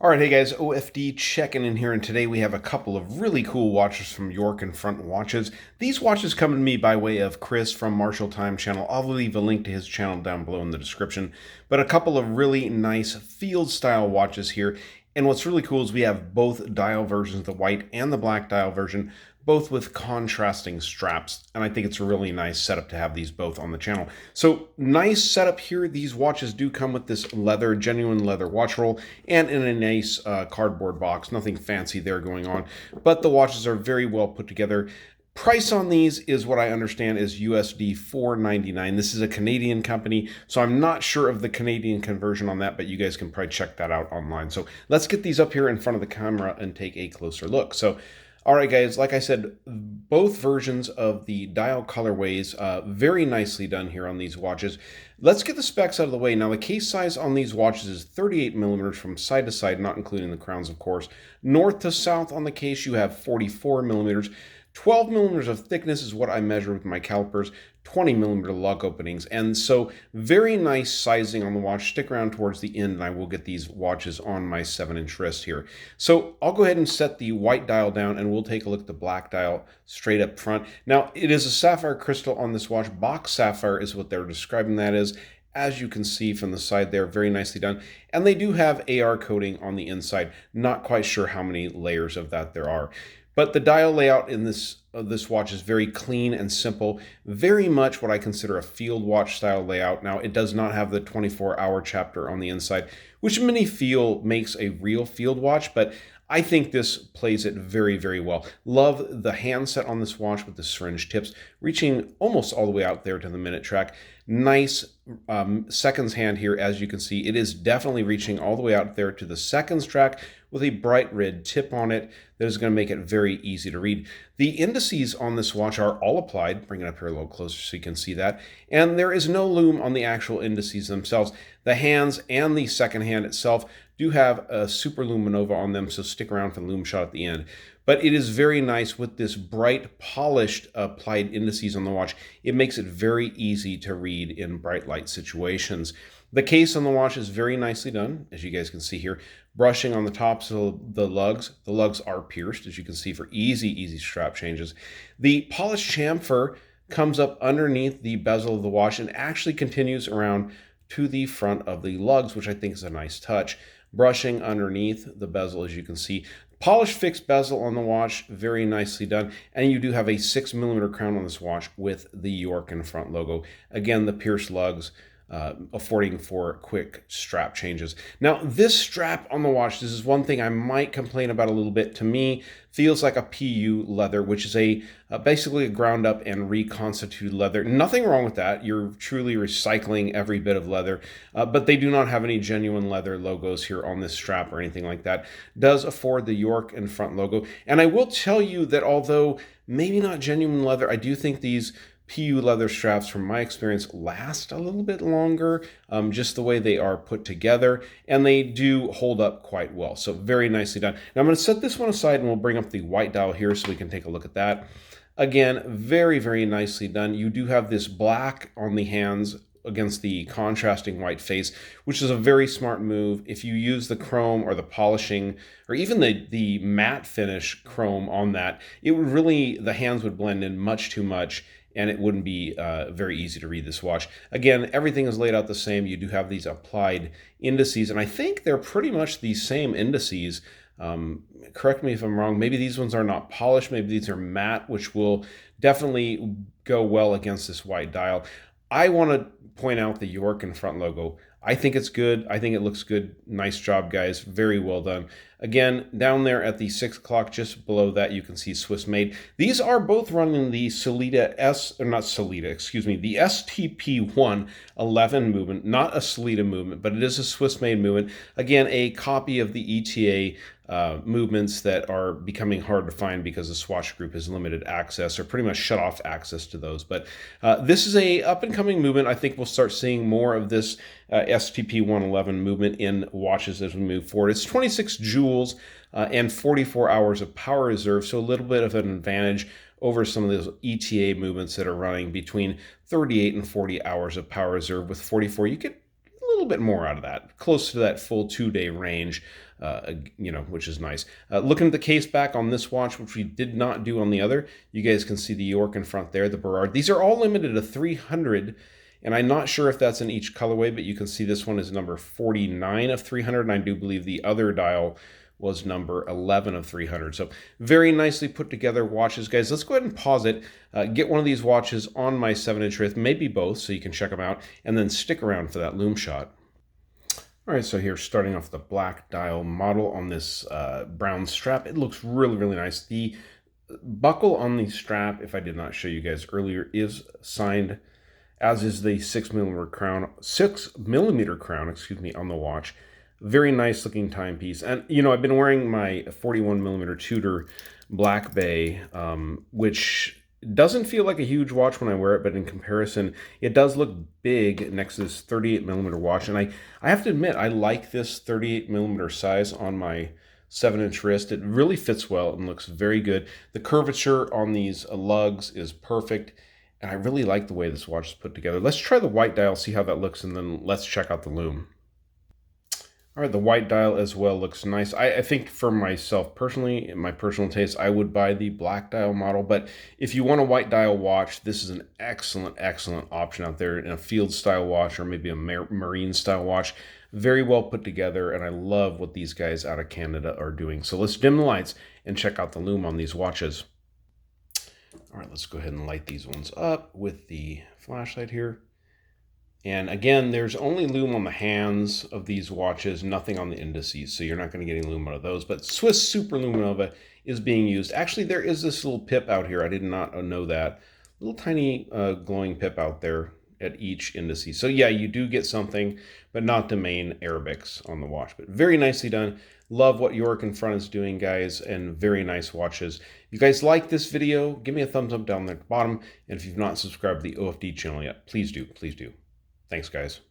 All right, hey guys, OFD checking in here, and today we have a couple of really cool watches from York and Front Watches. These watches come to me by way of Chris from Marshall Time channel. I'll leave a link to his channel down below in the description. But a couple of really nice field style watches here. And what's really cool is we have both dial versions, the white and the black dial version, both with contrasting straps. And I think it's a really nice setup to have these both on the channel. So nice setup here. These watches do come with this leather, genuine leather watch roll, and in a nice cardboard box. Nothing fancy there going on, but the watches are very well put together. Price on these is what I understand is USD $4.99. This is a Canadian company, so I'm not sure of the Canadian conversion on that, but you guys can probably check that out online. So let's get these up here in front of the camera and take a closer look. So, all right, guys, like I said, both versions of the dial colorways, very nicely done here on these watches. Let's get the specs out of the way. Now, the case size on these watches is 38 millimeters from side to side, not including the crowns, of course. North to south on the case, you have 44 millimeters. 12 millimeters of thickness is what I measure with my calipers, 20 millimeter lug openings. And so very nice sizing on the watch. Stick around towards the end and I will get these watches on my 7-inch wrist here. So I'll go ahead and set the white dial down and we'll take a look at the black dial straight up front. Now it is a sapphire crystal on this watch. Box sapphire is what they're describing that as. As you can see from the side there, very nicely done. And they do have AR coating on the inside. Not quite sure how many layers of that there are. But the dial layout in this watch is very clean and simple, very much what I consider a field watch style layout. Now, it does not have the 24-hour chapter on the inside, which many feel makes a real field watch, but I think this plays it very, very well. Love the handset on this watch with the syringe tips, reaching almost all the way out there to the minute track. Nice seconds hand here, as you can see. It is definitely reaching all the way out there to the seconds track with a bright red tip on it that is going to make it very easy to read. The indices on this watch are all applied. Bring it up here a little closer so you can see that. And there is no loom on the actual indices themselves. The hands and the second hand itself do have a super luminova on them, so stick around for the loom shot at the end. But it is very nice with this bright, polished applied indices on the watch. It makes it very easy to read in bright light situations. The case on the watch is very nicely done, as you guys can see here. Brushing on the tops of the lugs. The lugs are pierced, as you can see, for easy strap changes. The polished chamfer comes up underneath the bezel of the watch and actually continues around to the front of the lugs, which I think is a nice touch. Brushing underneath the bezel, as you can see. Polished fixed bezel on the watch, very nicely done. And you do have a 6 millimeter crown on this watch with the York and front logo. Again, the pierced lugs, affording for quick strap changes. Now, this strap on the watch, this is one thing I might complain about a little bit. To me, feels like a PU leather, which is basically a ground up and reconstituted leather. Nothing wrong with that. You're truly recycling every bit of leather, but they do not have any genuine leather logos here on this strap or anything like that. Does afford the York and front logo. And I will tell you that although maybe not genuine leather, I do think these PU leather straps, from my experience, last a little bit longer, just the way they are put together, and they do hold up quite well. So very nicely done. Now I'm going to set this one aside and we'll bring up the white dial here so we can take a look at that. Again, very nicely done. You do have this black on the hands against the contrasting white face, which is a very smart move. If you use the chrome or the polishing or even the matte finish chrome on that, it would really, the hands would blend in much too much and it wouldn't be very easy to read this watch. Again, everything is laid out the same. You do have these applied indices, and I think they're pretty much the same indices. Correct me if I'm wrong. Maybe these ones are not polished. Maybe these are matte, which will definitely go well against this white dial. I want to point out the York and front logo. I think it's good. I think it looks good. Nice job, guys. Very well done. Again, down there at the 6 o'clock, just below that, you can see Swiss made. These are both running the Solita the STP 111 movement, not a Solita movement, but it is a Swiss made movement. Again, a copy of the ETA movements that are becoming hard to find because the Swatch Group has limited access or pretty much shut off access to those. But this is a up and coming movement. I think we'll start seeing more of this STP 111 movement in watches as we move forward. It's 26 joules and 44 hours of power reserve, so a little bit of an advantage over some of those ETA movements that are running between 38 and 40 hours of power reserve. With 44, you get a little bit more out of that, close to that full 2-day range. which is nice. Looking at the case back on this watch, which we did not do on the other, you guys can see the York in front there, the Burrard. These are all limited to 300, and I'm not sure if that's in each colorway, but you can see this one is number 49 of 300, and I do believe the other dial was number 11 of 300. So very nicely put together watches, guys. Let's go ahead and pause it, get one of these watches on my 7-inch wrist, maybe both, so you can check them out, and then stick around for that Loom shot. All right, so here, starting off the black dial model on this brown strap. It looks really, really nice. The buckle on the strap, if I did not show you guys earlier, is signed, as is the 6mm crown, excuse me, on the watch. Very nice looking timepiece. And, I've been wearing my 41mm Tudor Black Bay, which doesn't feel like a huge watch when I wear it, but in comparison, it does look big next to this 38mm watch. And I have to admit, I like this 38mm size on my 7-inch wrist. It really fits well and looks very good. The curvature on these lugs is perfect. And I really like the way this watch is put together. Let's try the white dial, see how that looks, and then let's check out the Loom. All right, the white dial as well looks nice. I think for myself personally, in my personal taste, I would buy the black dial model. But if you want a white dial watch, this is an excellent, excellent option out there in a field style watch or maybe a marine style watch. Very well put together, and I love what these guys out of Canada are doing. So let's dim the lights and check out the Loom on these watches. All right, let's go ahead and light these ones up with the flashlight here. And again, there's only Loom on the hands of these watches, nothing on the indices, so you're not going to get any Loom out of those. But Swiss Super Luminova is being used. Actually, there is this little pip out here. I did not know that. Little tiny glowing pip out there at each indice. So yeah, you do get something, but not the main Arabics on the watch. But very nicely done. Love what York in front is doing, guys, and very nice watches. If you guys like this video, give me a thumbs up down there at the bottom. And if you've not subscribed to the OFD channel yet, please do, please do. Thanks, guys.